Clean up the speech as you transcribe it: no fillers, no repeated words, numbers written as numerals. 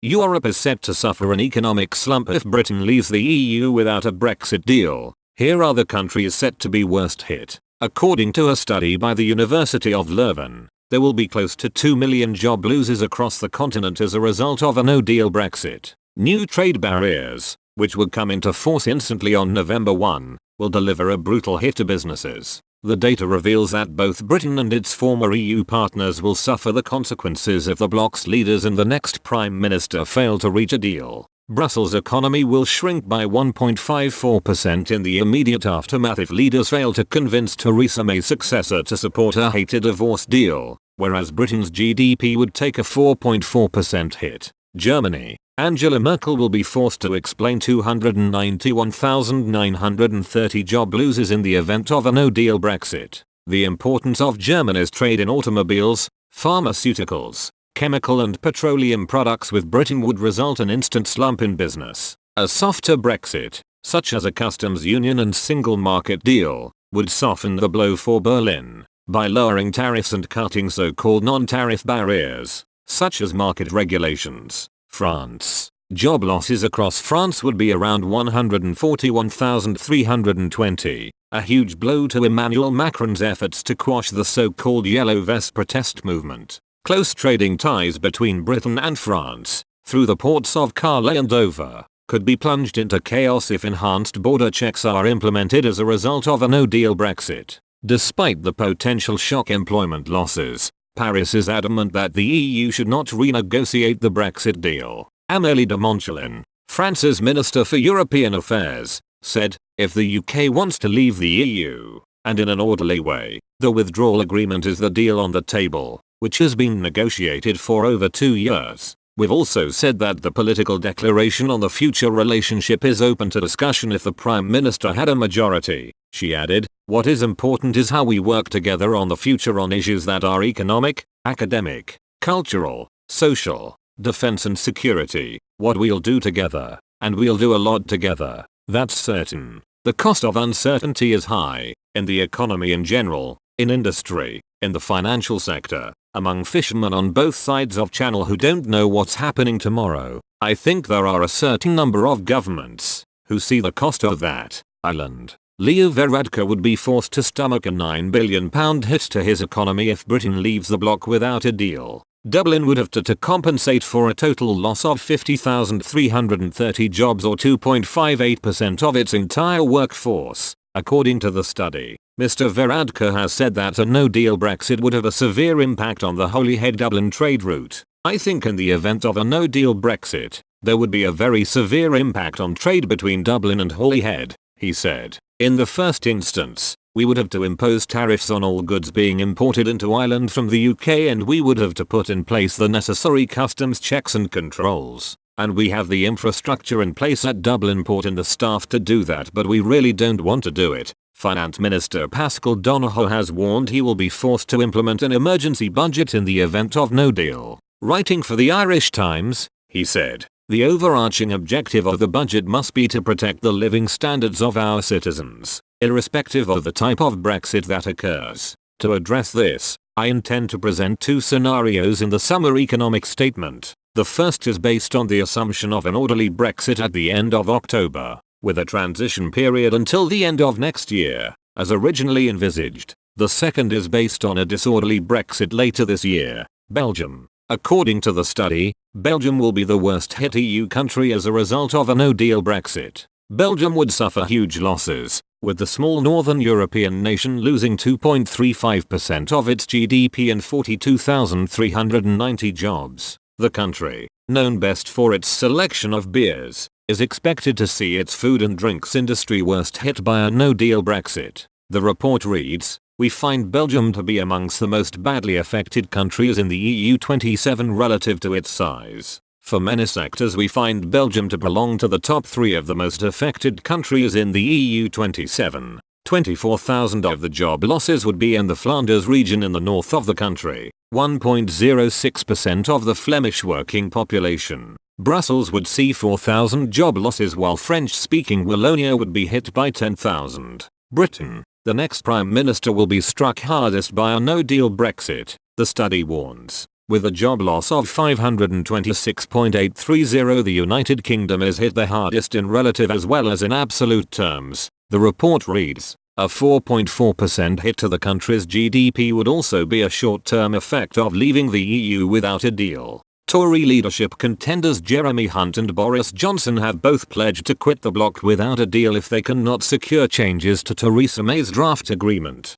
Europe is set to suffer an economic slump if Britain leaves the EU without a Brexit deal. Here are the countries set to be worst hit. According to a study by the University of Leuven, there will be close to 2 million job losses across the continent as a result of a no-deal Brexit. New trade barriers, which would come into force instantly on November 1, will deliver a brutal hit to businesses. The data reveals that both Britain and its former EU partners will suffer the consequences if the bloc's leaders and the next Prime Minister fail to reach a deal. Brussels' economy will shrink by 1.54% in the immediate aftermath if leaders fail to convince Theresa May's successor to support a hated divorce deal, whereas Britain's GDP would take a 4.4% hit. Germany. Angela Merkel will be forced to explain 291,930 job losses in the event of a no-deal Brexit. The importance of Germany's trade in automobiles, pharmaceuticals, chemical and petroleum products with Britain would result in instant slump in business. A softer Brexit, such as a customs union and single market deal, would soften the blow for Berlin by lowering tariffs and cutting so-called non-tariff barriers, such as market regulations. France. Job losses across France would be around 141,320, a huge blow to Emmanuel Macron's efforts to quash the so-called Yellow Vest protest movement. Close trading ties between Britain and France, through the ports of Calais and Dover, could be plunged into chaos if enhanced border checks are implemented as a result of a no-deal Brexit. Despite the potential shock employment losses, Paris is adamant that the EU should not renegotiate the Brexit deal. Amélie de Montchalin, France's Minister for European Affairs, said, if the UK wants to leave the EU, and in an orderly way, the withdrawal agreement is the deal on the table, which has been negotiated for over 2 years. We've also said that the political declaration on the future relationship is open to discussion if the Prime Minister had a majority. She added, what is important is how we work together on the future on issues that are economic, academic, cultural, social, defense and security, what we'll do together, and we'll do a lot together, that's certain. The cost of uncertainty is high, in the economy in general, in industry, in the financial sector, among fishermen on both sides of Channel who don't know what's happening tomorrow. I think there are a certain number of governments who see the cost of that. Ireland. Leo Varadkar would be forced to stomach a £9 billion hit to his economy if Britain leaves the bloc without a deal. Dublin would have to compensate for a total loss of 50,330 jobs or 2.58% of its entire workforce, according to the study. Mr. Varadkar has said that a no-deal Brexit would have a severe impact on the Holyhead-Dublin trade route. I think in the event of a no-deal Brexit, there would be a very severe impact on trade between Dublin and Holyhead, he said. In the first instance, we would have to impose tariffs on all goods being imported into Ireland from the UK, and we would have to put in place the necessary customs checks and controls. And we have the infrastructure in place at Dublin Port and the staff to do that, but we really don't want to do it. Finance Minister Paschal Donohoe has warned he will be forced to implement an emergency budget in the event of no deal. Writing for the Irish Times, he said, the overarching objective of the budget must be to protect the living standards of our citizens, irrespective of the type of Brexit that occurs. To address this, I intend to present 2 scenarios in the summer economic statement. The first is based on the assumption of an orderly Brexit at the end of October, with a transition period until the end of next year, as originally envisaged. The second is based on a disorderly Brexit later this year. Belgium. According to the study, Belgium will be the worst hit EU country as a result of a no-deal Brexit. Belgium would suffer huge losses, with the small northern European nation losing 2.35% of its GDP and 42,390 jobs. The country, known best for its selection of beers, is expected to see its food and drinks industry worst hit by a no-deal Brexit. The report reads, we find Belgium to be amongst the most badly affected countries in the EU 27 relative to its size. For many sectors we find Belgium to belong to the top 3 of the most affected countries in the EU 27. 24,000 of the job losses would be in the Flanders region in the north of the country, 1.06% of the Flemish working population. Brussels would see 4,000 job losses while French-speaking Wallonia would be hit by 10,000. Britain, the next Prime Minister will be struck hardest by a no-deal Brexit, the study warns. With a job loss of 526.830, the United Kingdom is hit the hardest in relative as well as in absolute terms. The report reads, a 4.4% hit to the country's GDP would also be a short-term effect of leaving the EU without a deal. Tory leadership contenders Jeremy Hunt and Boris Johnson have both pledged to quit the bloc without a deal if they cannot secure changes to Theresa May's draft agreement.